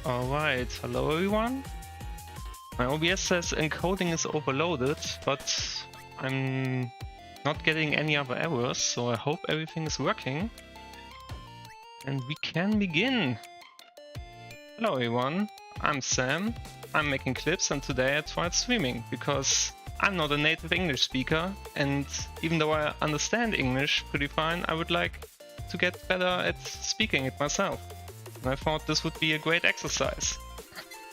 Alright, hello everyone. My OBS says encoding is overloaded, but I'm not getting any other errors, so I hope everything is working. And we can begin. Hello everyone, I'm Sam. I'm making clips and today I tried streaming because I'm not a native English speaker, and even though I understand English pretty fine, I would like to get better at speaking it myself. And I thought this would be a great exercise.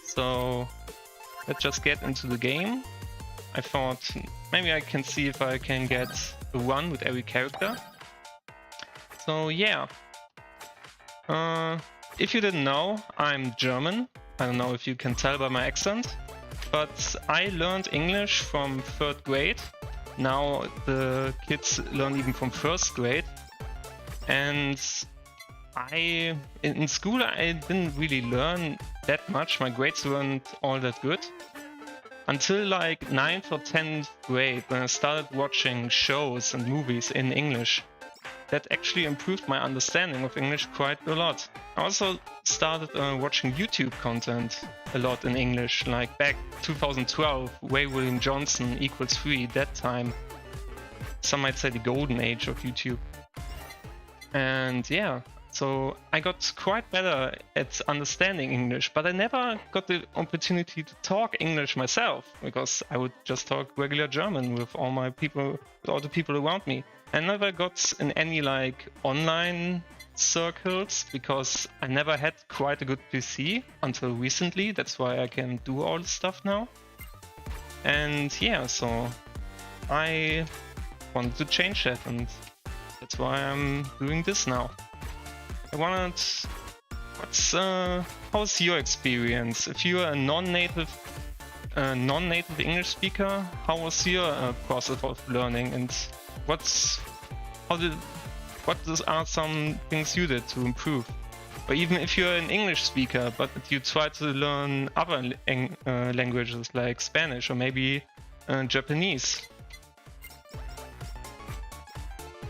So let's just get into the game. I thought maybe I can see if I can get a 1 with every character. So yeah. If you didn't know, I'm German. I don't know if you can tell by my accent, but I learned English from 3rd grade. Now the kids learn even from 1st grade. And in school I didn't really learn that much. My grades weren't all that good. Until like 9th or 10th grade, when I started watching shows and movies in English. That actually improved my understanding of English quite a lot. I also started watching YouTube content a lot in English, like back 2012, Ray William Johnson equals 3, that time. Some might say the golden age of YouTube. And yeah, so I got quite better at understanding English, but I never got the opportunity to talk English myself, because I would just talk regular German with all the people around me. I never got in any like online circles because I never had quite a good PC until recently. That's why I can do all this stuff now. And yeah, so I wanted to change that, and that's why I'm doing this now. I wanted, how's your experience? If you're a non-native English speaker, how was your process of learning, and what are some things you did to improve? Or even if you're an English speaker, but you try to learn other languages like Spanish or maybe Japanese.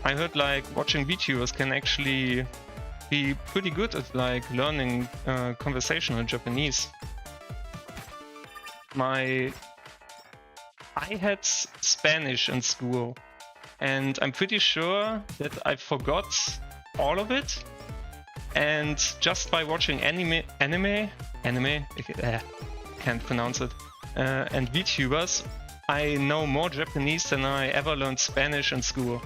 I heard like watching VTubers can actually be pretty good at like learning conversational Japanese. I had Spanish in school, and I'm pretty sure that I forgot all of it. And just by watching anime, can't pronounce it, and VTubers, I know more Japanese than I ever learned Spanish in school.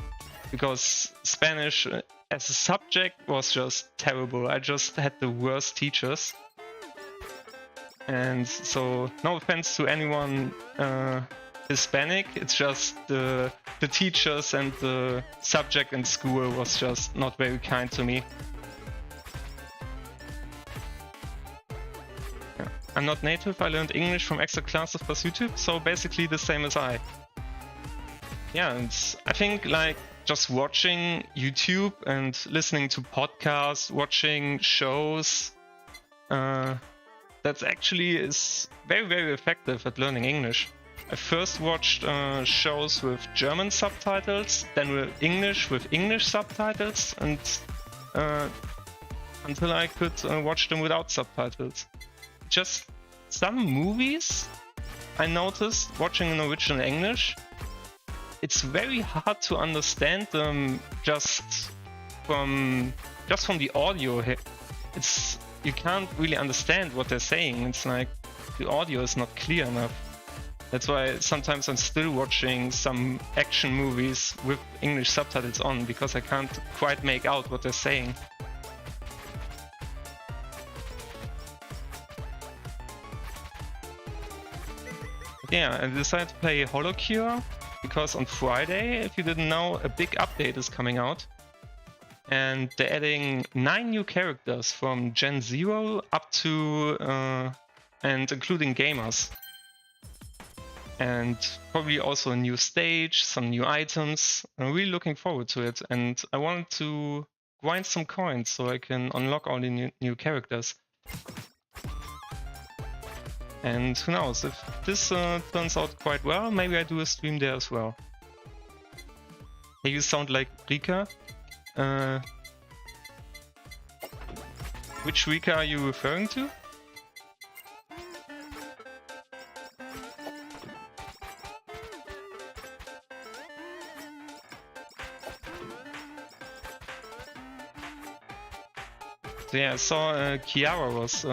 Because Spanish as a subject was just terrible. I just had the worst teachers. And so, no offense to anyone Hispanic, it's just the teachers and the subject in school was just not very kind to me. Yeah. I'm not native, I learned English from extra classes plus YouTube, so basically the same as I. Yeah, and I think like just watching YouTube and listening to podcasts, watching shows, that actually is very, very effective at learning English. I first watched shows with German subtitles, then with English subtitles, and until I could watch them without subtitles. Just some movies I noticed watching in original English, it's very hard to understand them just from the audio. You can't really understand what they're saying. It's like the audio is not clear enough. That's why sometimes I'm still watching some action movies with English subtitles on, because I can't quite make out what they're saying. But yeah, I decided to play HoloCure because on Friday, if you didn't know, a big update is coming out. And they're adding 9 new characters from Gen 0 up to and including gamers. And probably also a new stage, some new items. I'm really looking forward to it, and I wanted to grind some coins so I can unlock all the new characters. And who knows, if this turns out quite well, maybe I do a stream there as well. Hey, you sound like Rika. Which Rika are you referring to? So yeah, I saw Kiara was,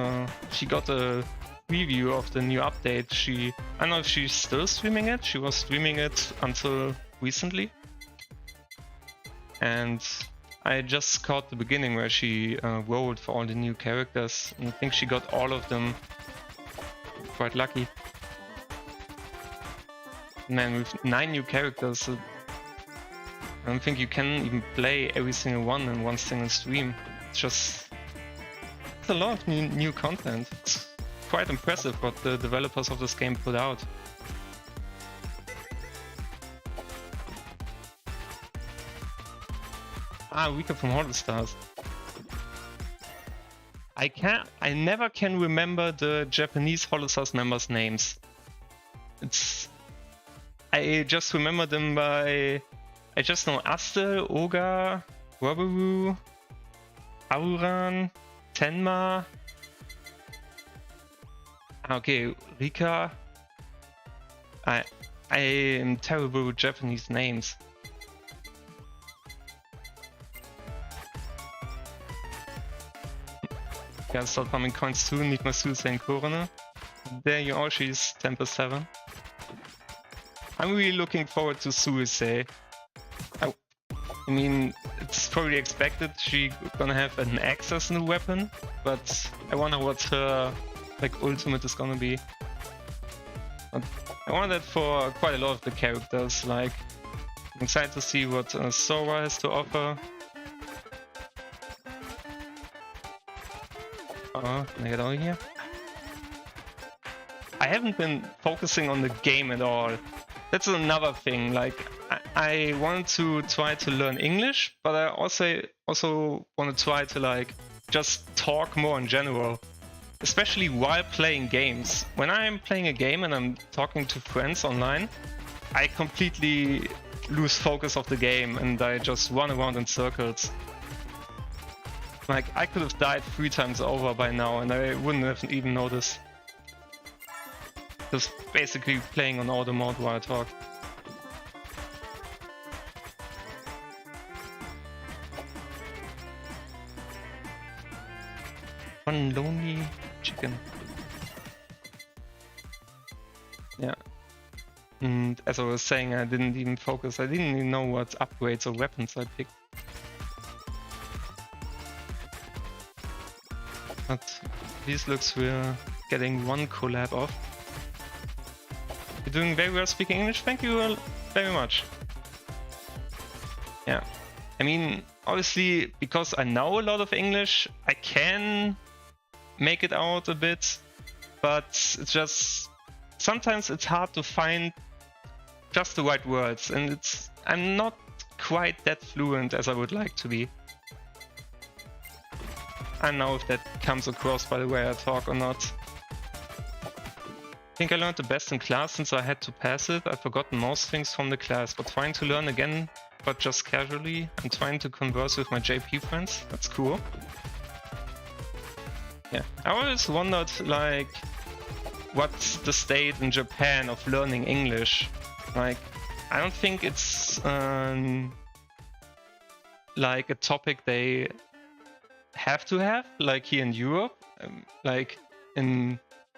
she got a preview of the new update. I don't know if she's still streaming it. She was streaming it until recently. And I just caught the beginning where she rolled for all the new characters. And I think she got all of them. Quite lucky. Man, with 9 new characters, I don't think you can even play every single one in one single stream. It's a lot of new content. It's quite impressive what the developers of this game put out. Rika from Holostars. I never can remember the Japanese Holostars members' names. I just remember them by... I just know Aste, Oga, Wabaru, Auran, Tenma. Okay, Rika. I am terrible with Japanese names. Gotta start farming coins soon, need my Suicide Corona. There you are, she's 10+7. I'm really looking forward to Suicide. I mean, it's probably expected she's gonna have an axe as a weapon, but I wonder what her ultimate is gonna be. But I want that for quite a lot of the characters. Like, I'm excited to see what Sora has to offer. Can I get out of here? I haven't been focusing on the game at all. That's another thing. Like, I want to try to learn English, but I also want to try to just talk more in general, especially while playing games. When I'm playing a game and I'm talking to friends online, I completely lose focus of the game and I just run around in circles. Like, I could have died 3 times over by now and I wouldn't have even noticed. Just basically playing on auto mode while I talk. One lonely chicken. Yeah. And as I was saying, I didn't even focus. I didn't even know what upgrades or weapons I picked. But these looks we're getting 1 collab off. You're doing very well speaking English, thank you very much. Yeah, I mean, obviously, because I know a lot of English, I can make it out a bit, but it's just, sometimes it's hard to find just the right words, and I'm not quite that fluent as I would like to be. I don't know if that comes across by the way I talk or not. I think I learned the best in class since I had to pass it. I've forgotten most things from the class, but trying to learn again, but just casually. I'm trying to converse with my JP friends. That's cool. Yeah, I always wondered, what's the state in Japan of learning English? I don't think it's a topic they have to have, like here in Europe.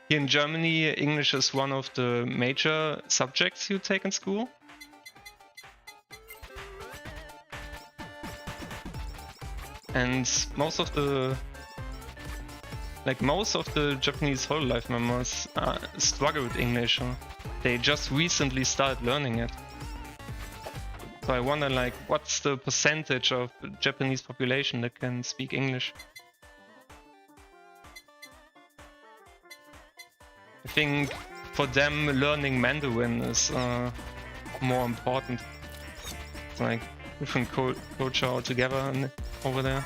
Here in Germany, English is one of the major subjects you take in school. And most of the Japanese Hololive members struggle with English. They just recently started learning it. So I wonder, what's the percentage of the Japanese population that can speak English? I think for them, learning Mandarin is more important. It's different culture altogether over there,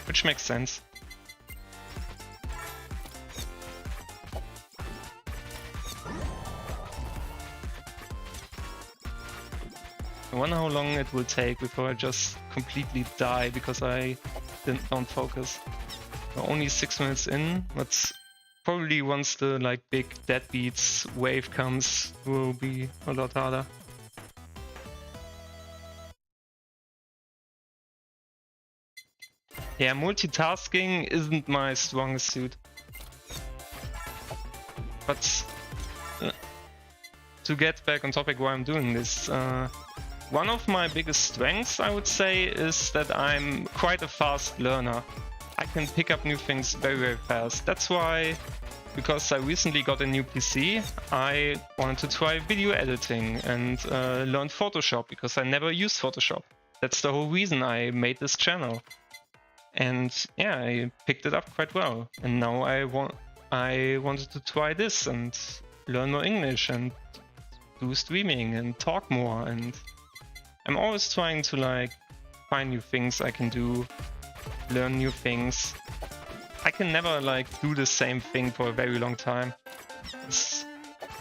which makes sense. I wonder how long it will take before I just completely die because I don't focus. We're only 6 minutes in, but probably once the big deadbeats wave comes, will be a lot harder. Yeah, multitasking isn't my strongest suit. But to get back on topic why I'm doing this, one of my biggest strengths, I would say, is that I'm quite a fast learner. I can pick up new things very, very fast. That's why, because I recently got a new PC, I wanted to try video editing and learn Photoshop, because I never used Photoshop. That's the whole reason I made this channel. And yeah, I picked it up quite well. And now I wanted to try this and learn more English and do streaming and talk more. And I'm always trying to like find new things I can do, learn new things. I can never like do the same thing for a very long time.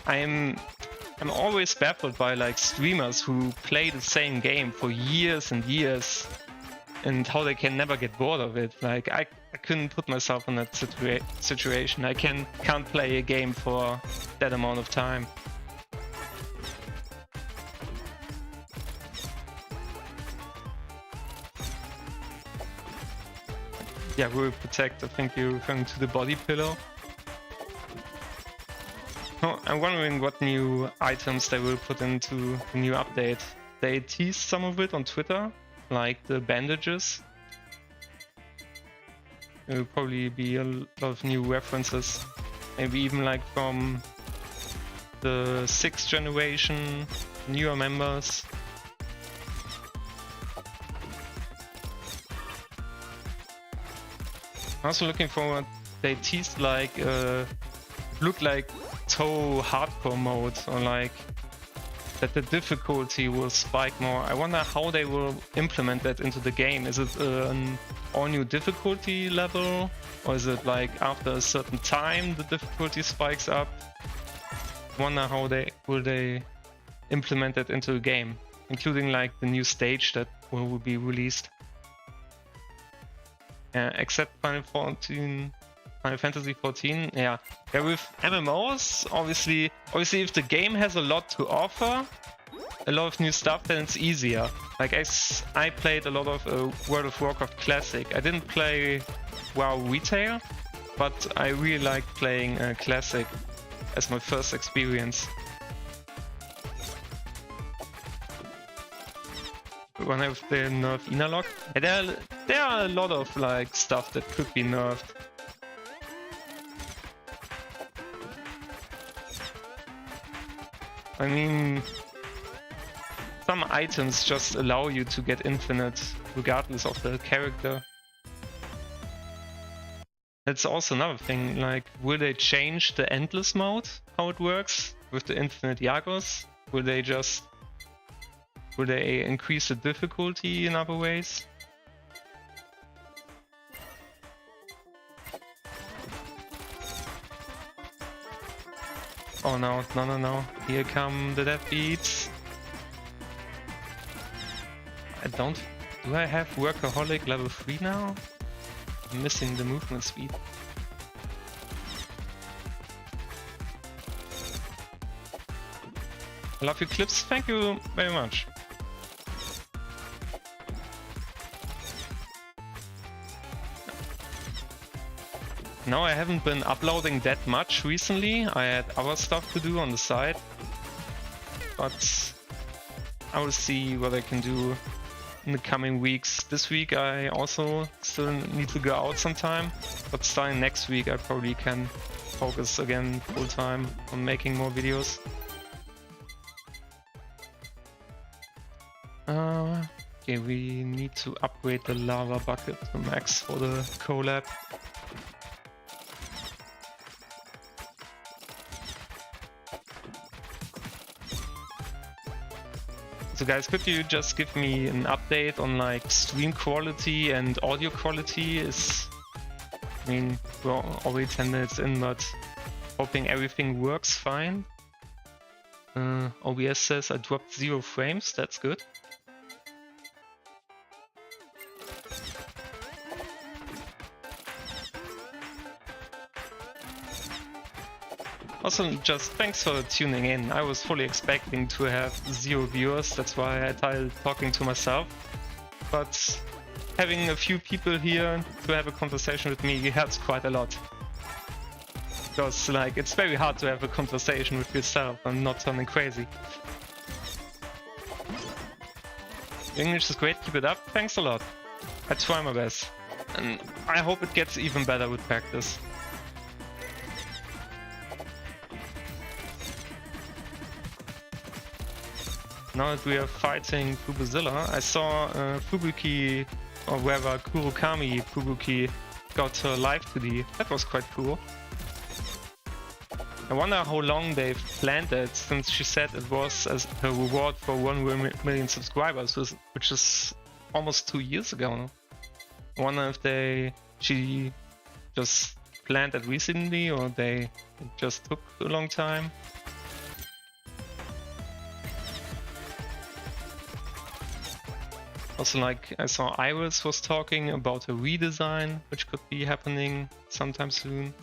I'm always baffled by like streamers who play the same game for years and years, and how they can never get bored of it. Like I couldn't put myself in that situation. I can't play a game for that amount of time. Yeah, we'll protect. I think you're referring to the body pillow. Oh, I'm wondering what new items they will put into the new update. They teased some of it on Twitter, like the bandages. There will probably be a lot of new references. Maybe even like from the 6th generation, newer members. Also looking forward, they teased like look like toe hardcore mode, or like that the difficulty will spike more. I wonder how they will implement that into the game. Is it an all new difficulty level, or is it like after a certain time the difficulty spikes up? I wonder how they will implement that into the game, including like the new stage that will be released. Except Final Fantasy 14, yeah. With MMOs, obviously if the game has a lot to offer, a lot of new stuff, then it's easier. Like I played a lot of World of Warcraft Classic. I didn't play WoW Retail, but I really liked playing Classic as my first experience. When I have the nerf Inalog, there are a lot of like stuff that could be nerfed. I mean, some items just allow you to get infinite regardless of the character. That's also another thing, like will they change the endless mode, how it works with the infinite Yagos? Will they increase the difficulty in other ways? Oh no, no. Here come the death beats. Do I have Workaholic level 3 now? I'm missing the movement speed. I love your clips, thank you very much. No, I haven't been uploading that much recently. I had other stuff to do on the side. But I will see what I can do in the coming weeks. This week I also still need to go out sometime. But starting next week I probably can focus again full time on making more videos. Okay, we need to upgrade the lava bucket to max for the collab. So guys, could you just give me an update on like stream quality and audio quality? I mean, we're already 10 minutes in, but hoping everything works fine. OBS says I dropped 0 frames, that's good. Also, just thanks for tuning in. I was fully expecting to have 0 viewers, that's why I started talking to myself. But having a few people here to have a conversation with me helps quite a lot. Because like it's very hard to have a conversation with yourself and not turning crazy. English is great, keep it up, thanks a lot. I try my best. And I hope it gets even better with practice. Now that we are fighting Fubuzilla, I saw Fubuki, or wherever Kurokami Fubuki got her live today. That was quite cool. I wonder how long they've planned it, since she said it was as her reward for 1 million subscribers, which is almost 2 years ago now. I wonder if she just planned it recently, or it just took a long time. Also, like, I saw Iris was talking about a redesign, which could be happening sometime soon.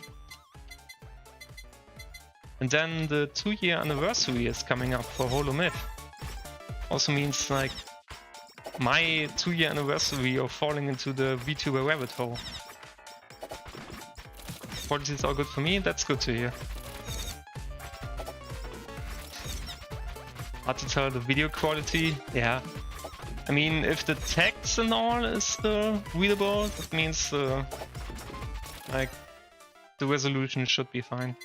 And then the 2-year anniversary is coming up for Hololive. Also means, like, my 2-year anniversary of falling into the VTuber rabbit hole. Quality is all good for me, that's good to hear. Hard to tell the video quality, yeah. I mean, if the text and all is still readable, that means like the resolution should be fine.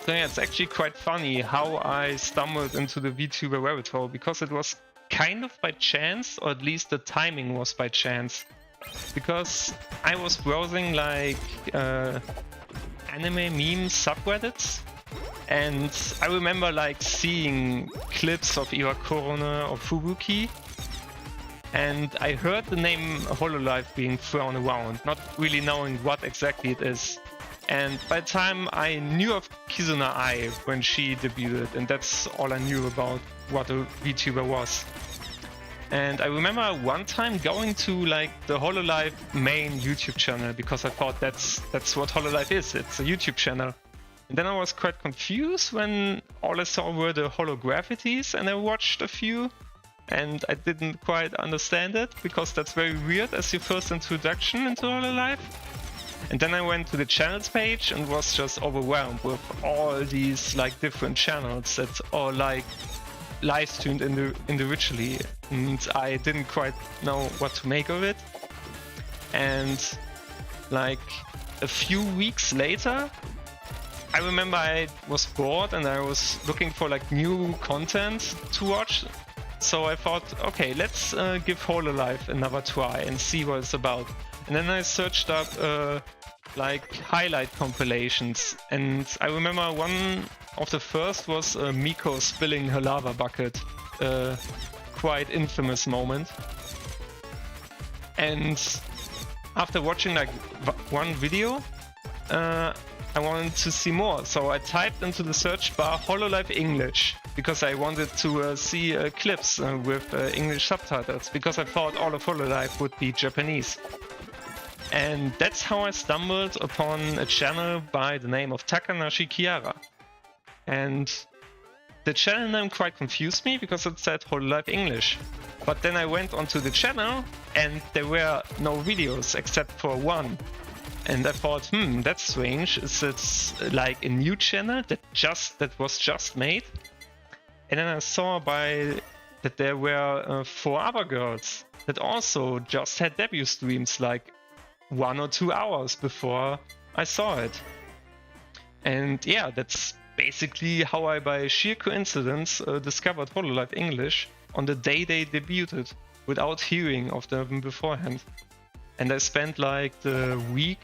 So yeah, it's actually quite funny how I stumbled into the VTuber rabbit hole, because it was kind of by chance, or at least the timing was by chance. Because I was browsing like anime meme subreddits, and I remember like seeing clips of Iwakurone or Fubuki, and I heard the name Hololive being thrown around, not really knowing what exactly it is. And by the time I knew of Kizuna Ai when she debuted, and that's all I knew about what a VTuber was. And I remember one time going to like the Hololive main YouTube channel, because I thought that's what Hololive is, it's a YouTube channel. And then I was quite confused when all I saw were the holographities, and I watched a few and I didn't quite understand it, because that's very weird as your first introduction into Hololive. And then I went to the channels page and was just overwhelmed with all these like different channels that are like live streamed individually, and I didn't quite know what to make of it. And like a few weeks later, I remember I was bored and I was looking for like new content to watch. So I thought, okay, let's give Hololive another try and see what it's about. And then I searched up like highlight compilations, and I remember one of the first was Miko spilling her lava bucket, quite infamous moment. And after watching like one video, I wanted to see more, so I typed into the search bar Hololive English, because I wanted to see clips with English subtitles, because I thought all of Hololive would be Japanese. And that's how I stumbled upon a channel by the name of Takanashi Kiara. And the channel name quite confused me, because it said Hololive English. But then I went onto the channel and there were no videos except for one. And I thought, that's strange. Is it like a new channel that was just made? And then I saw that there were 4 other girls that also just had debut streams like 1 or 2 hours before I saw it. And yeah, that's basically how I, by sheer coincidence, discovered Hololive English on the day they debuted, without hearing of them beforehand. And I spent like the week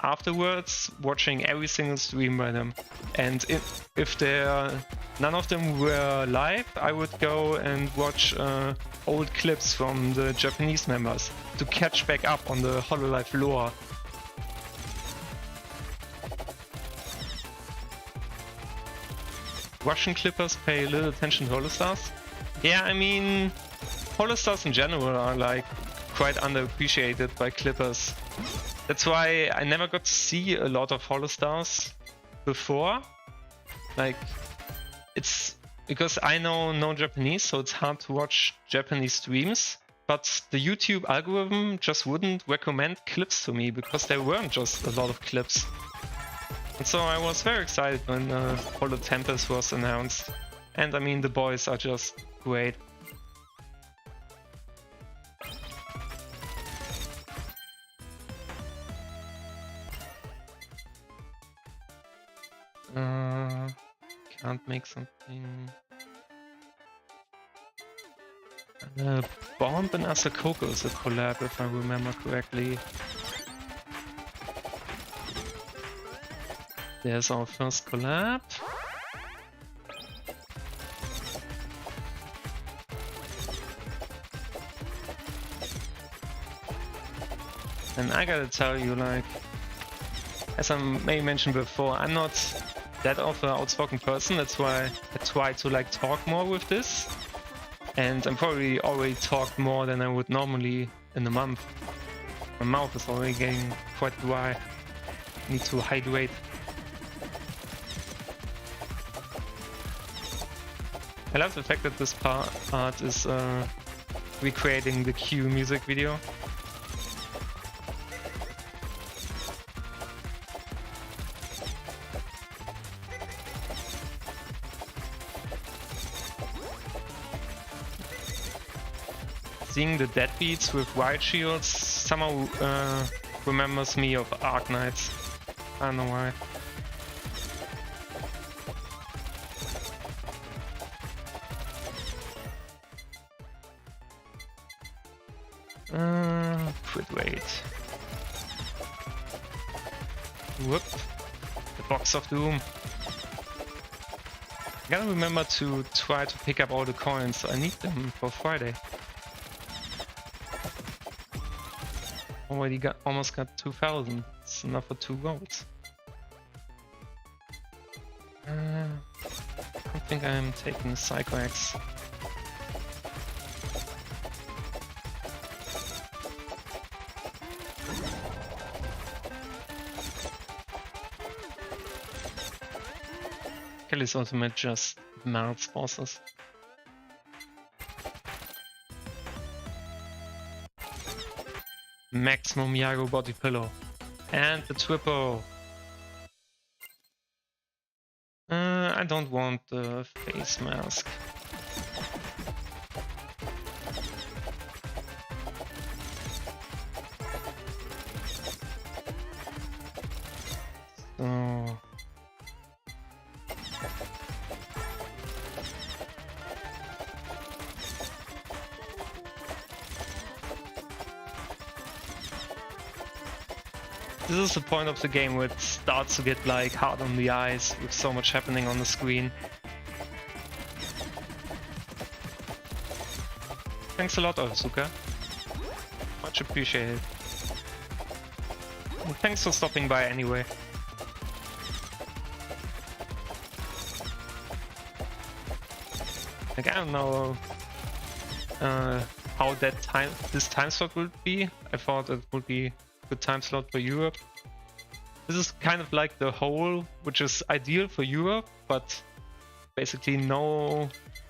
afterwards watching every single stream by them. And if none of them were live, I would go and watch old clips from the Japanese members to catch back up on the Hololive lore. Russian clippers pay little attention to Holostars. Yeah, I mean, Holostars in general are like quite underappreciated by clippers. That's why I never got to see a lot of Holostars before. Like, it's because I know no Japanese, so it's hard to watch Japanese streams. But the YouTube algorithm just wouldn't recommend clips to me because there weren't just a lot of clips. And so I was very excited when Holo Tempest was announced. And I mean, the boys are just great. Can't make something. Bomb and Asakoko is a collab, if I remember correctly. There's our first collab. And I gotta tell you, like, as I may mentioned before, I'm not that of an outspoken person. That's why I try to like talk more with this. And I'm probably already talked more than I would normally in a month. My mouth is already getting quite dry. Need to hydrate. I love the fact that this part is recreating the Q music video. Seeing the deadbeats with white shields somehow remembers me of Arc Knights. I don't know why. Crit rate. Whoop. The Box of Doom. I gotta remember to try to pick up all the coins. I need them for Friday. Already almost got 2,000. It's enough for 2 golds. I don't think I'm taking the Psycho Axe. Kelly's ultimate just melts bosses. Maximum Yago body pillow. And the triple. I don't want the face mask. So this is the point of the game where it starts to get like hard on the eyes with so much happening on the screen. Thanks a lot, Asuka. Much appreciated. And thanks for stopping by anyway. Like, I don't know how this time slot would be. I thought it would be good time slot for Europe. This is kind of like the whole, which is ideal for Europe, but basically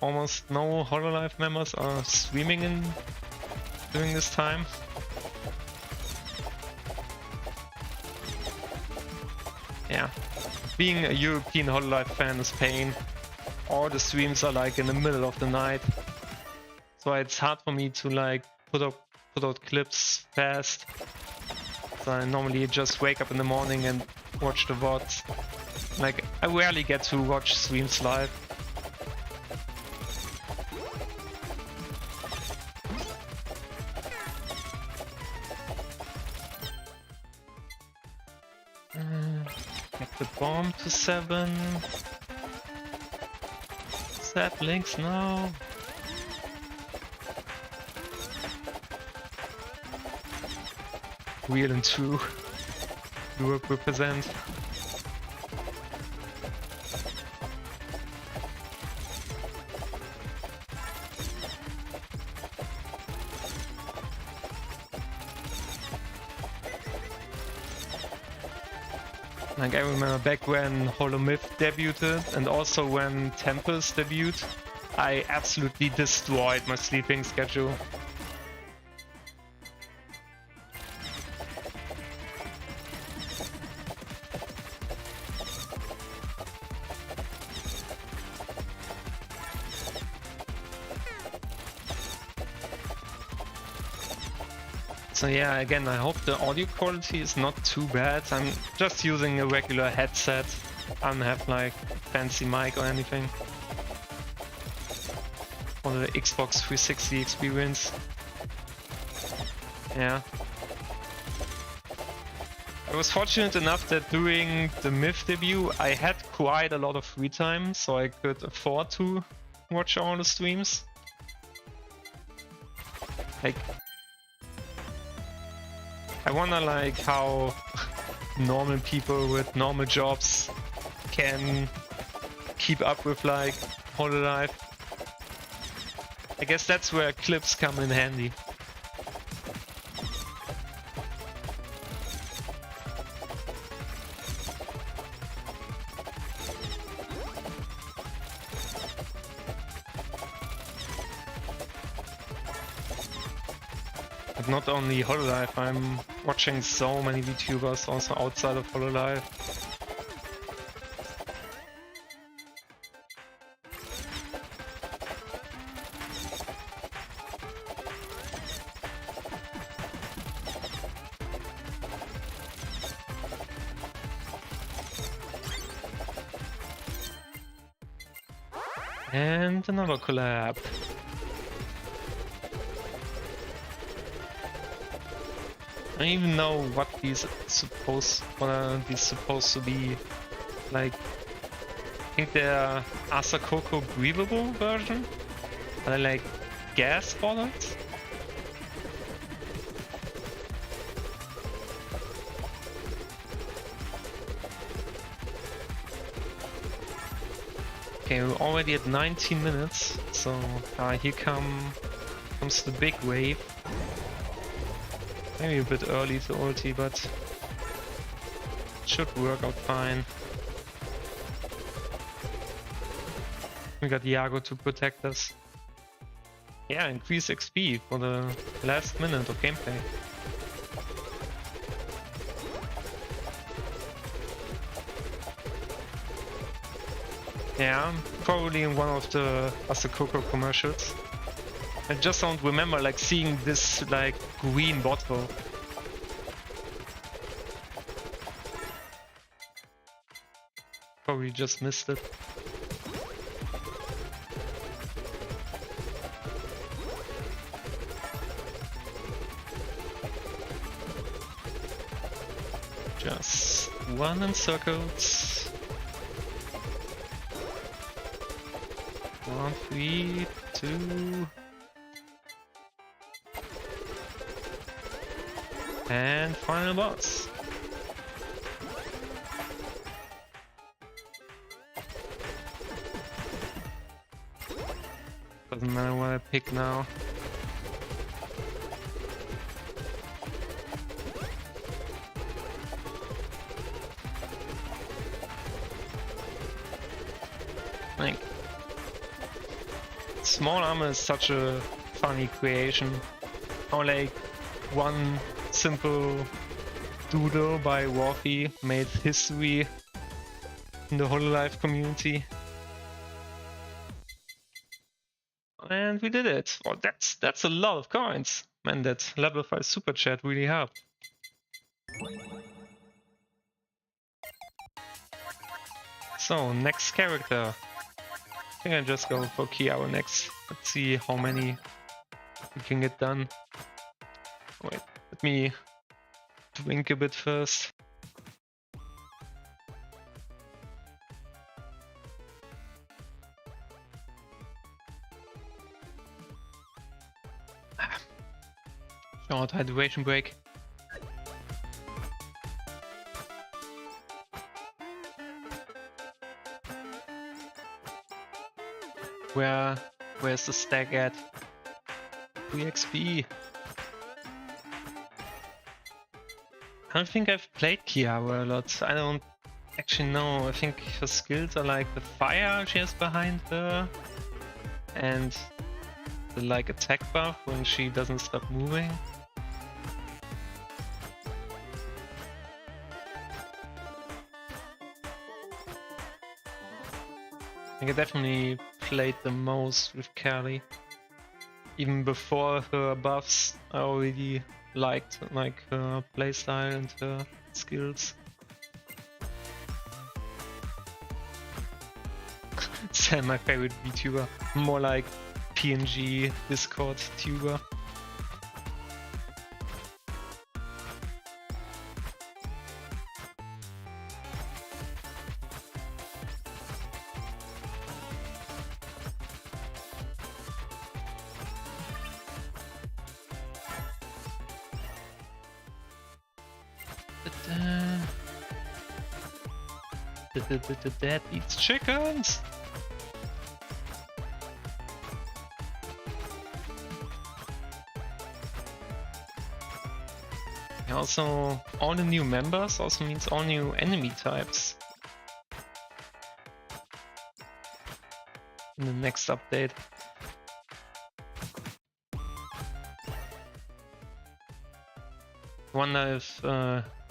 almost no Hololive members are streaming in during this time. Yeah, being a European Hololive fan is pain. All the streams are like in the middle of the night, so it's hard for me to like put out clips fast. So I normally just wake up in the morning and watch the VODs. Like, I rarely get to watch streams live. Get the bomb to 7. Saplings, no. Real and true. Europe represent. Like I remember back when Hololive debuted and also when Tempest debuted, I absolutely destroyed my sleeping schedule. So yeah, again, I hope the audio quality is not too bad. I'm just using a regular headset. I don't have like fancy mic or anything. For the Xbox 360 experience. Yeah. I was fortunate enough that during the Myth debut I had quite a lot of free time, so I could afford to watch all the streams. Like, I wonder like how normal people with normal jobs can keep up with like Hololive. I guess that's where clips come in handy. But not only Hololive, I'm watching so many VTubers also outside of Hololive. And another collab. I don't even know what are these supposed to be. Like, I think they're Asakoko breathable version? Are they like gas bottles? Okay, we're already at 19 minutes, so here comes the big wave. Maybe a bit early to ulti, but it should work out fine. We got Iago to protect us. Yeah, increase XP for the last minute of gameplay. Yeah, probably in one of the Asakoko commercials. I just don't remember like seeing this like green bottle. Probably just missed it. Just run in circles. 1, 3, 2. And final boss. Doesn't matter what I pick now. Like, small armor is such a funny creation. How like one simple doodle by Warfy made history in the Hololive community. And we did it. Well, that's a lot of coins. Man, that level 5 super chat really helped. So, next character. I think I'll just go for Kiao next. Let's see how many we can get done. Wait, let me drink a bit first. Short hydration break. Where's the stack at? 3 XP. I don't think I've played Kiara a lot. I don't Actually, no, I think her skills are like the fire she has behind her and the like attack buff when she doesn't stop moving. I think I definitely played the most with Kelly. Even before her buffs, I already liked like her playstyle and her skills. Sam, my favorite VTuber, more like PNG Discord tuber. Dad eats chickens! Also, all the new members also means all new enemy types in the next update. Wonder if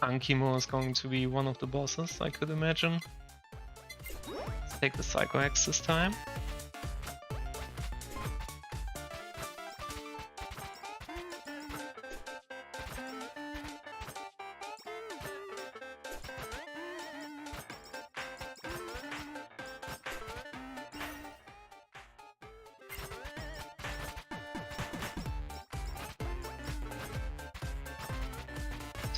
Ankimo is going to be one of the bosses, I could imagine. Let's take the Psycho Axe this time.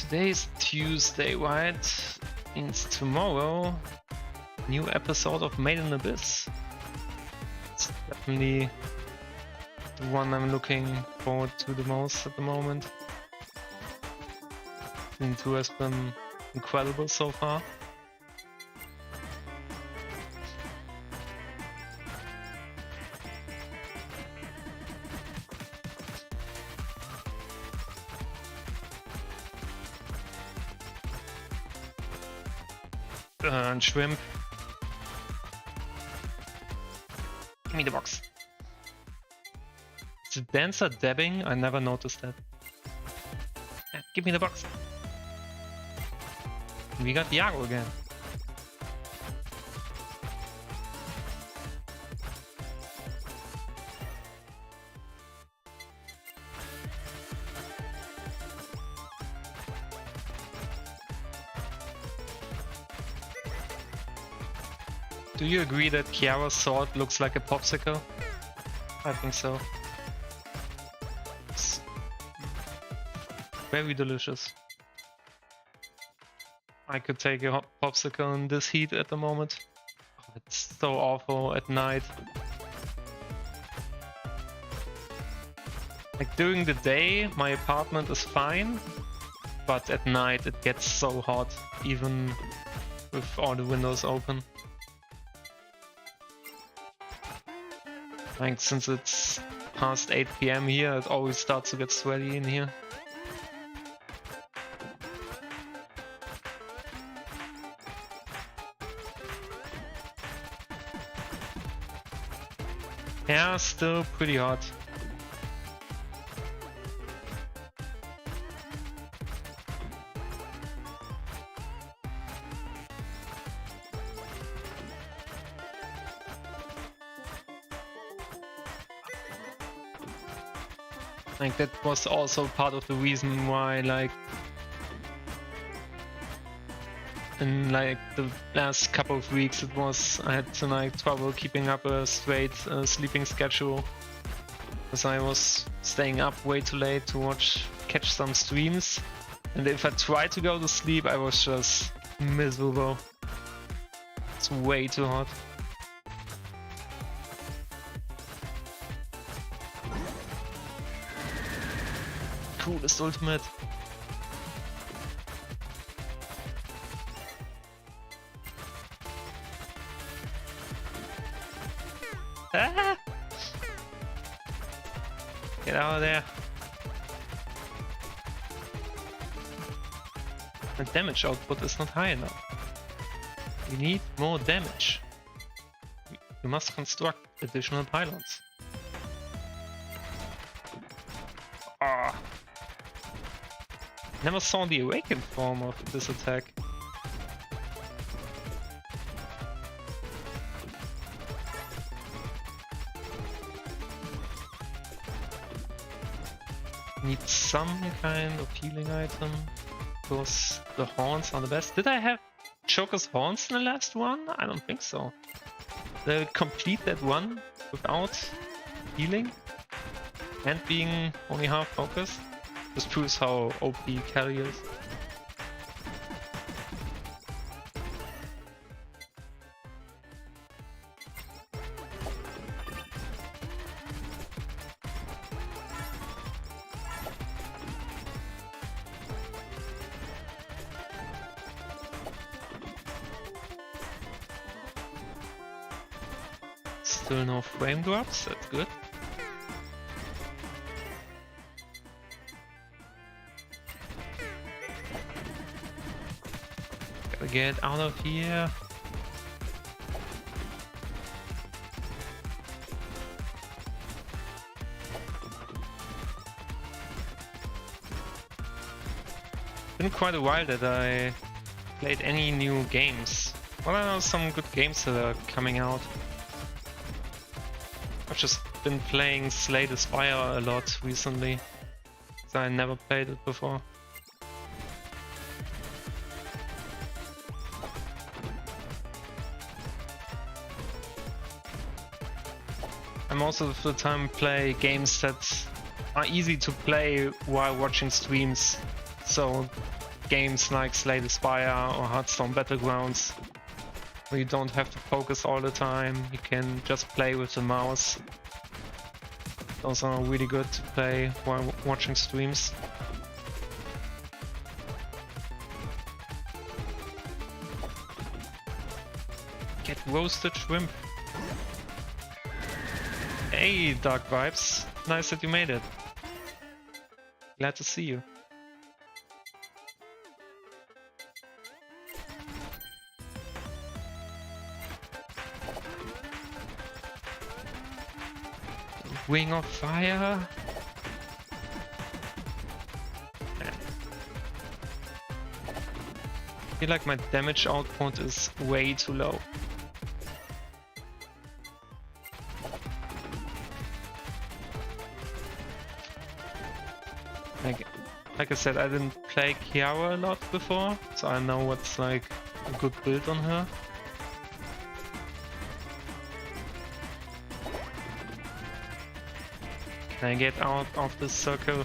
Today is Tuesday, right? Means tomorrow, new episode of Made in Abyss. It's definitely the one I'm looking forward to the most at the moment. Season 2 has been incredible so far. And shrimp. Give me the box. Is the dancer dabbing? I never noticed that. Yeah, give me the box. We got Yago again. Do you agree that Kiara's sword looks like a popsicle? I think so. It's very delicious. I could take a hot popsicle in this heat at the moment. Oh, it's so awful at night. Like during the day, my apartment is fine, but at night it gets so hot, even with all the windows open. Like, since it's past 8 PM here, it always starts to get sweaty in here. Yeah, still pretty hot. Like, that was also part of the reason why, like, in like the last couple of weeks I had to like trouble keeping up a straight sleeping schedule, because I was staying up way too late to catch some streams, and if I tried to go to sleep I was just miserable. It's way too hot. Coolest ultimate. Ah! Get out of there. The damage output is not high enough. We need more damage. We must construct additional pylons. Ah. Never saw the awakened form of this attack. Need some kind of healing item, because the horns are the best. Did I have Joker's horns in the last one? I don't think so. Did I complete that one without healing and being only half focused? This proves how OP Carry is. Still no frame drops, that's good. Gotta get out of here. Been quite a while that I played any new games. Well, I know some good games that are coming out. I've just been playing Slay the Spire a lot recently, so I never played it before. I most of the time play games that are easy to play while watching streams, so games like Slay the Spire or Hearthstone Battlegrounds, where you don't have to focus all the time, you can just play with the mouse. Those are really good to play while watching streams. Get roasted shrimp. Hey, Dark Vibes. Nice that you made it. Glad to see you. Wing of Fire. I feel like my damage output is way too low. Like I said, I didn't play Kiara a lot before, so I know what's like a good build on her. Can I get out of this circle?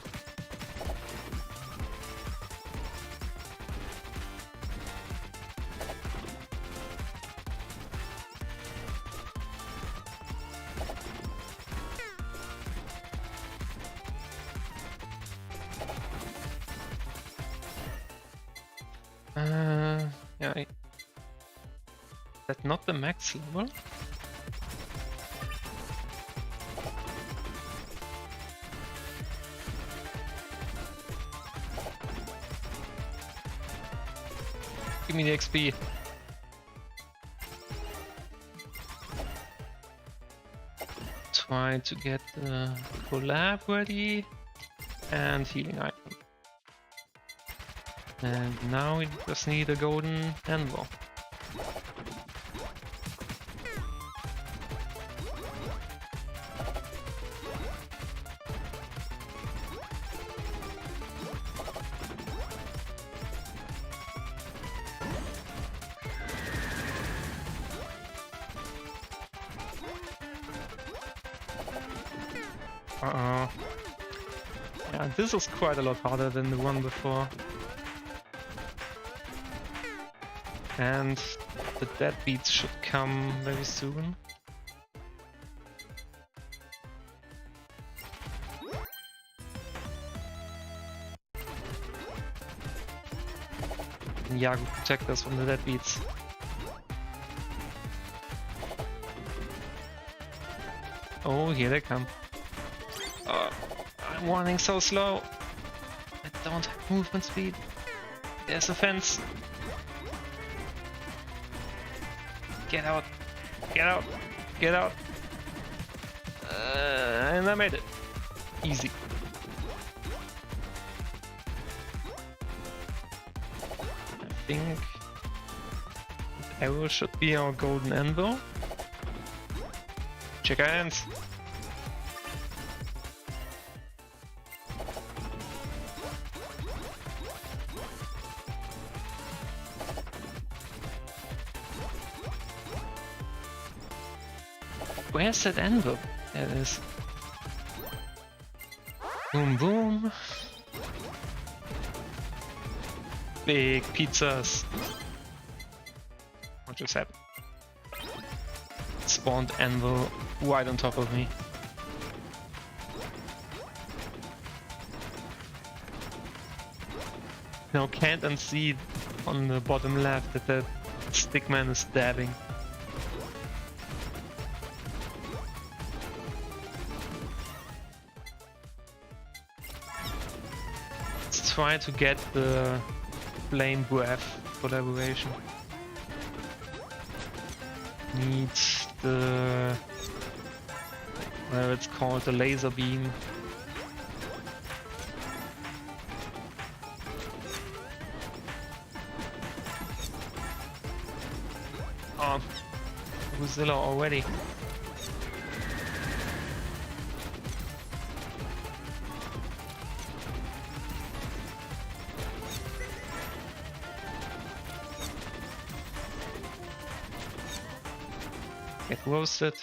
Yeah. Is that not the max level? Give me the XP. Try to get the collab ready and healing item. And now we just need a golden anvil. Yeah, this is quite a lot harder than the one before. And the deadbeats should come very soon. And Yagu protect us from the deadbeats. Oh, here they come. I'm running so slow. I don't have movement speed. There's a fence. Get out! Get out! Get out! And I made it. Easy. I think the arrow should be our golden anvil. Check our hands. Where's that anvil? There it is. Boom boom. Big pizzas. What just happened? Spawned anvil right on top of me. Now can't unsee on the bottom left that the stickman is stabbing. Let's try to get the flame breath collaboration. Need the, whatever it's called, the laser beam. Oh, Godzilla already. Get roasted.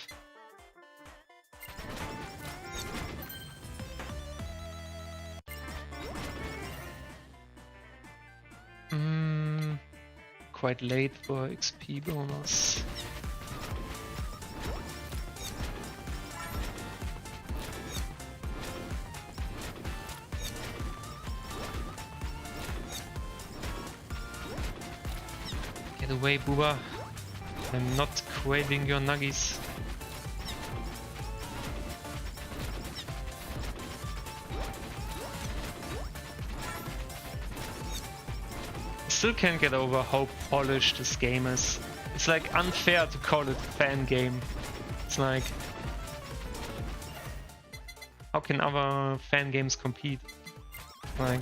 Quite late for XP bonus. Get away, Booba. I'm not craving your nuggies. Still can't get over how polished this game is. It's like unfair to call it a fan game. It's like, how can other fan games compete? Like,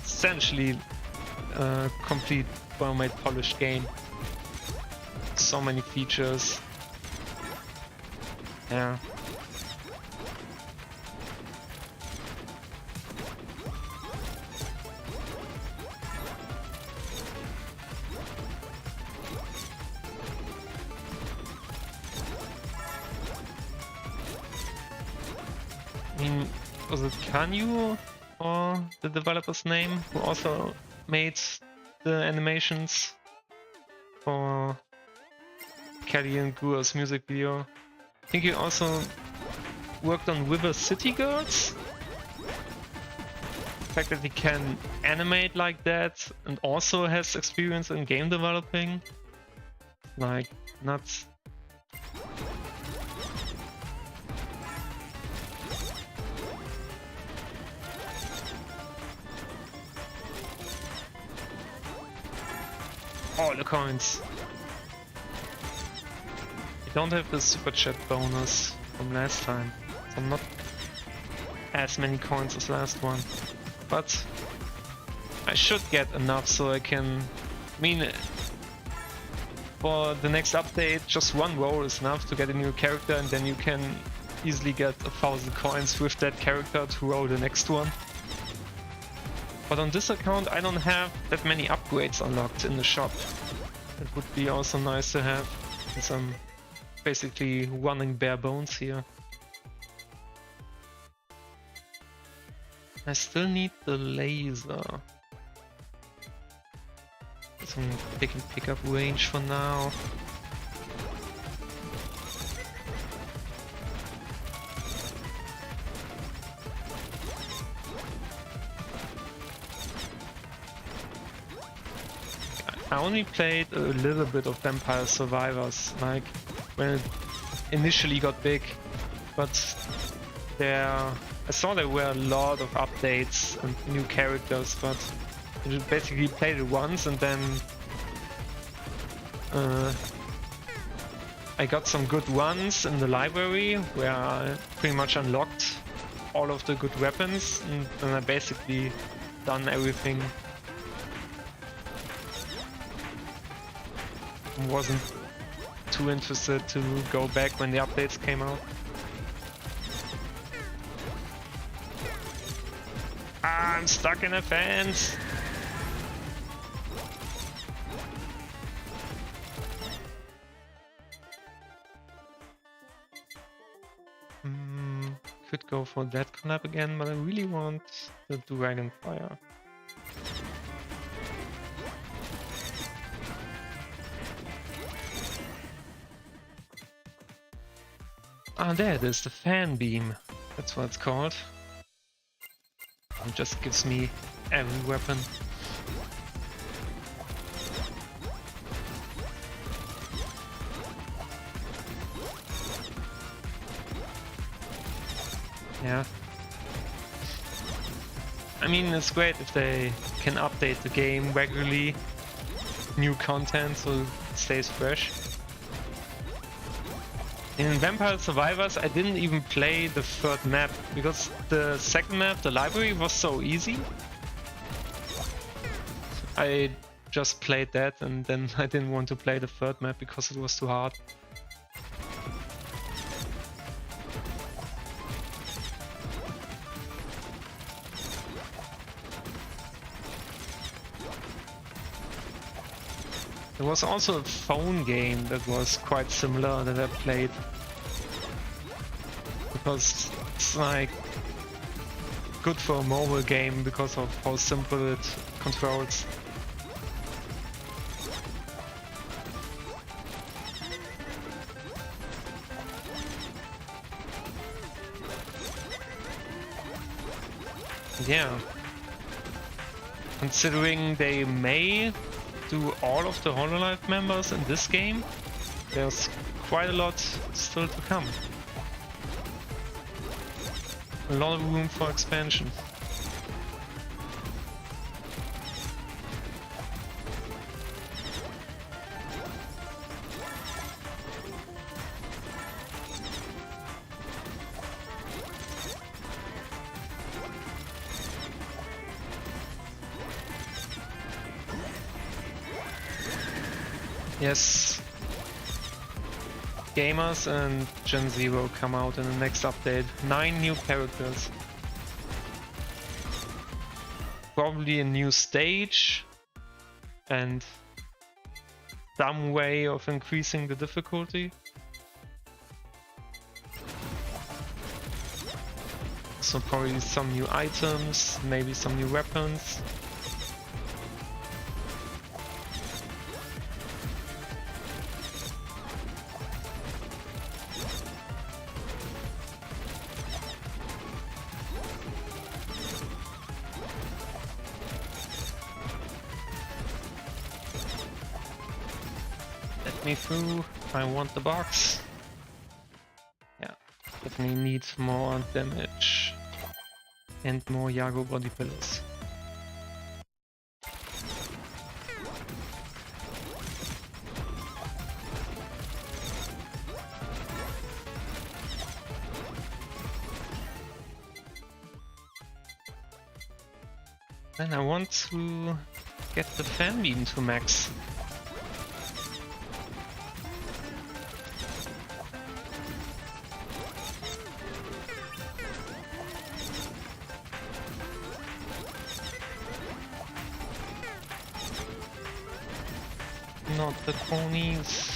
essentially a complete well-made polished game. So many features. Yeah. I mean, was it Kanyu or the developer's name who also made the animations for Kelly and Gua's music video? I think he also worked on River City Girls. The fact that he can animate like that and also has experience in game developing, like, nuts. All the coins. I don't have the super chat bonus from last time, so not as many coins as last one. But I should get enough so I can... I mean, for the next update, just one roll is enough to get a new character, and then you can easily get 1,000 coins with that character to roll the next one. But on this account I don't have that many upgrades unlocked in the shop. It would be also nice to have, since I'm basically running bare bones here. I still need the laser. Some pick and pick up range for now. I only played a little bit of Vampire Survivors, like when it initially got big, but I saw there were a lot of updates and new characters, but I basically played it once and then I got some good ones in the library where I pretty much unlocked all of the good weapons, and then I basically done everything. Wasn't too interested to go back when the updates came out. Ah, I'm stuck in a fence! Could go for that collab again, but I really want the Dragonfire. Ah, there it is, the fan beam. That's what it's called. It just gives me every weapon. Yeah. I mean, it's great if they can update the game regularly, new content so it stays fresh. In Vampire Survivors, I didn't even play the third map because the second map, the library, was so easy. I just played that and then I didn't want to play the third map because it was too hard. There was also a phone game that was quite similar that I played. Because it's like good for a mobile game because of how simple it controls. Yeah. Considering they may do all of the Hololive members in this game, there's quite a lot still to come. A lot of room for expansion. Yes, Gamers and Gen Zero come out in the next update. 9 new characters. Probably a new stage and some way of increasing the difficulty. So probably some new items, maybe some new weapons. Me through. I want the box. Yeah, definitely need more damage and more Yago body pillows. Then I want to get the fan beam to max. Not the ponies.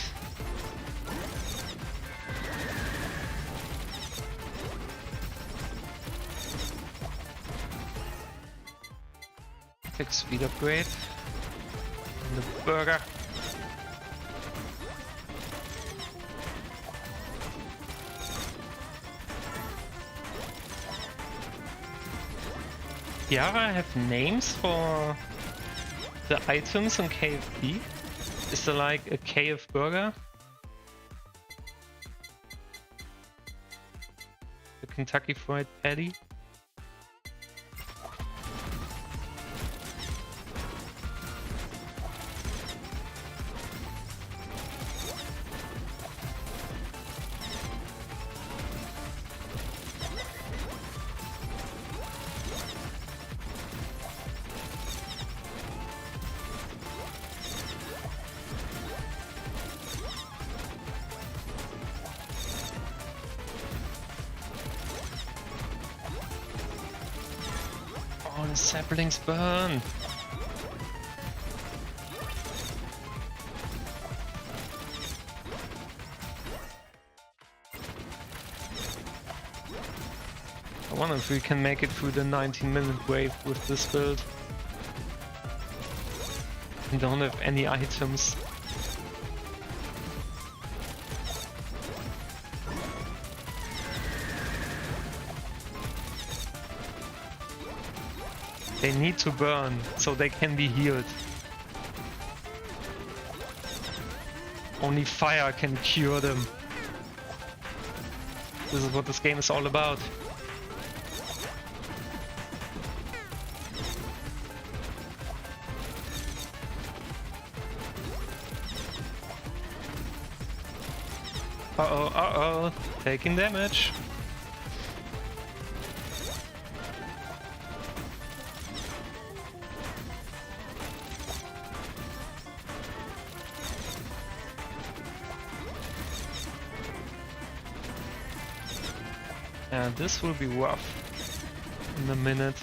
Take speed upgrade. And the burger. Yara have names for the items in KFC? Is there like a KF burger? The Kentucky Fried Patty? Oh, the saplings burn! I wonder if we can make it through the 19-minute wave with this build. We don't have any items. They need to burn, so they can be healed. Only fire can cure them. This is what this game is all about. Uh-oh, uh-oh, taking damage. And this will be rough in a minute.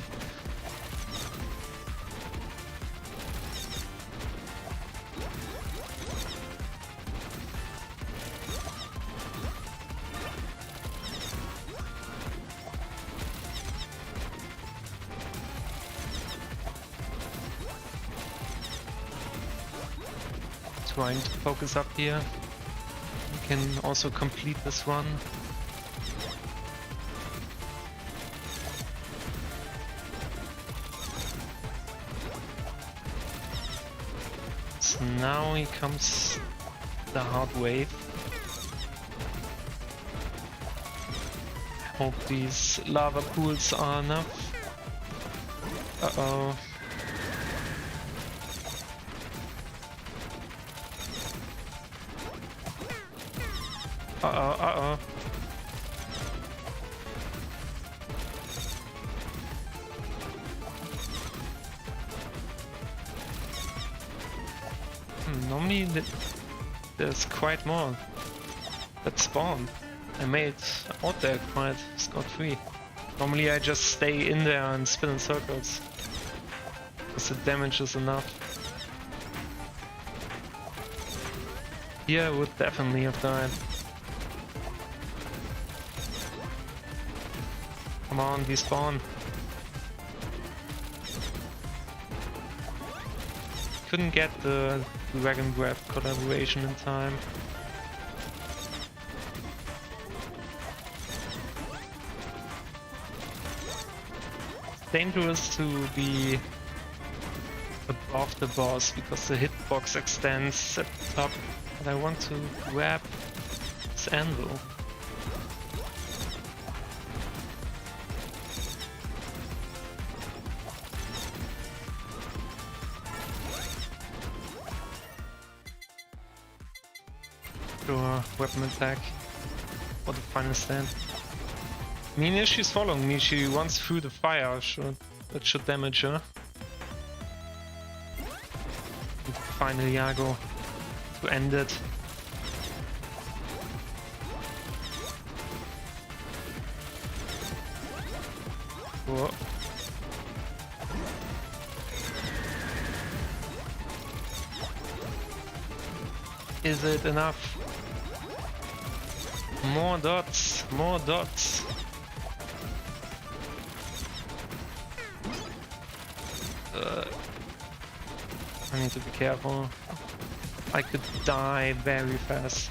Trying to focus up here. We can also complete this run. So now here comes the hard wave. Hope these lava pools are enough. Uh-oh. Uh-oh, uh-oh. Normally there's quite more that spawn. I made out there quite scot-free. Normally I just stay in there and spin in circles, because the damage is enough. Here I would definitely have died. Come on, despawn. Couldn't get the Dragon Breath collaboration in time. It's dangerous to be above the boss because the hitbox extends at the top, and I want to grab this anvil. Weapon attack for the final stand. I mean, if she's following me, she runs through the fire, that should damage her. And final Iago to end it. Whoa. Is it enough? More dots, more dots. I need to be careful. I could die very fast.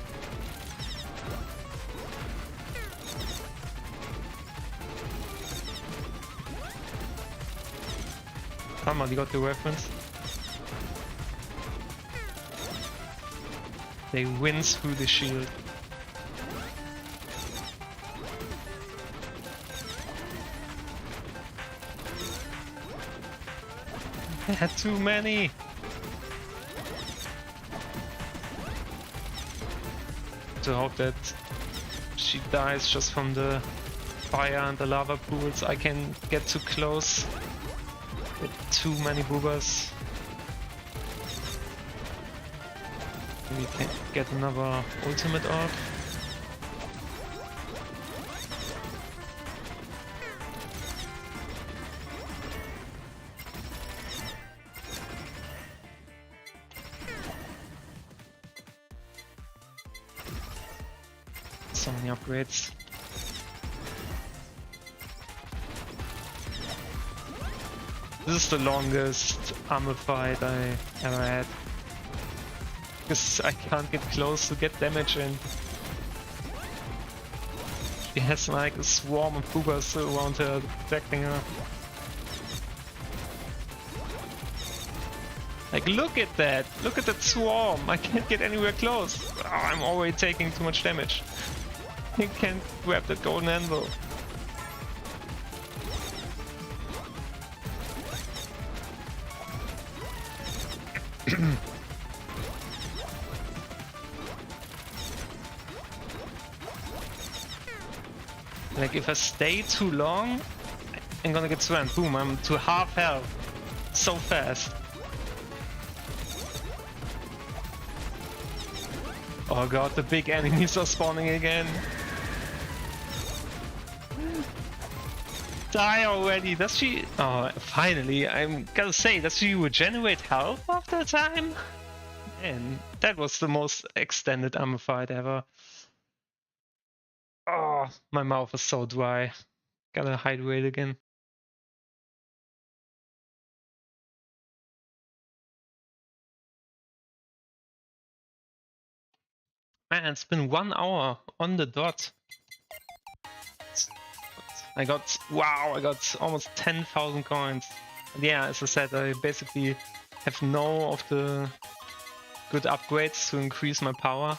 Come on, you got the reference? They wince through the shield. I had too many! To hope that she dies just from the fire and the lava pools. I can get too close with too many boobas. We can get another ultimate off. so many upgrades. This is the longest armor fight I ever had. Because I can't get close to get damage in. She has like a swarm of Pugas around her, protecting her. Like, look at that! Look at that swarm! I can't get anywhere close! Oh, I'm already taking too much damage. I can't grab that golden anvil. Like, if I stay too long, I'm gonna get slammed. Boom, I'm to half health. So fast. Oh god, the big enemies are spawning again. Die already. Does she... Oh, finally. I'm gonna say, does she regenerate health after a time? Man, that was the most extended armor fight ever. Oh, my mouth is so dry. Gotta hydrate again. Man, it's been 1 hour on the dot. I got almost 10,000 coins. And yeah, as I said, I basically have no of the good upgrades to increase my power.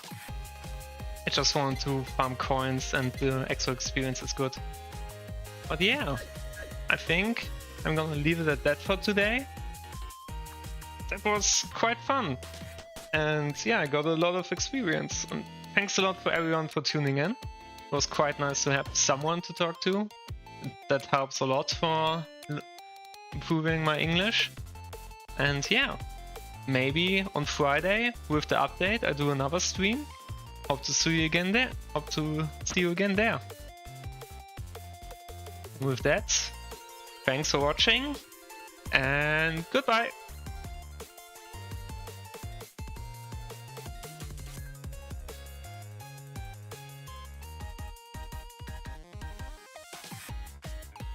I just want to farm coins and the extra experience is good. But yeah, I think I'm gonna leave it at that for today. That was quite fun. And yeah, I got a lot of experience. And thanks a lot for everyone for tuning in. It was quite nice to have someone to talk to. That helps a lot for improving my English. And yeah, maybe on Friday with the update I do another stream. Hope to see you again there. Hope to see you again there. With that, thanks for watching and goodbye.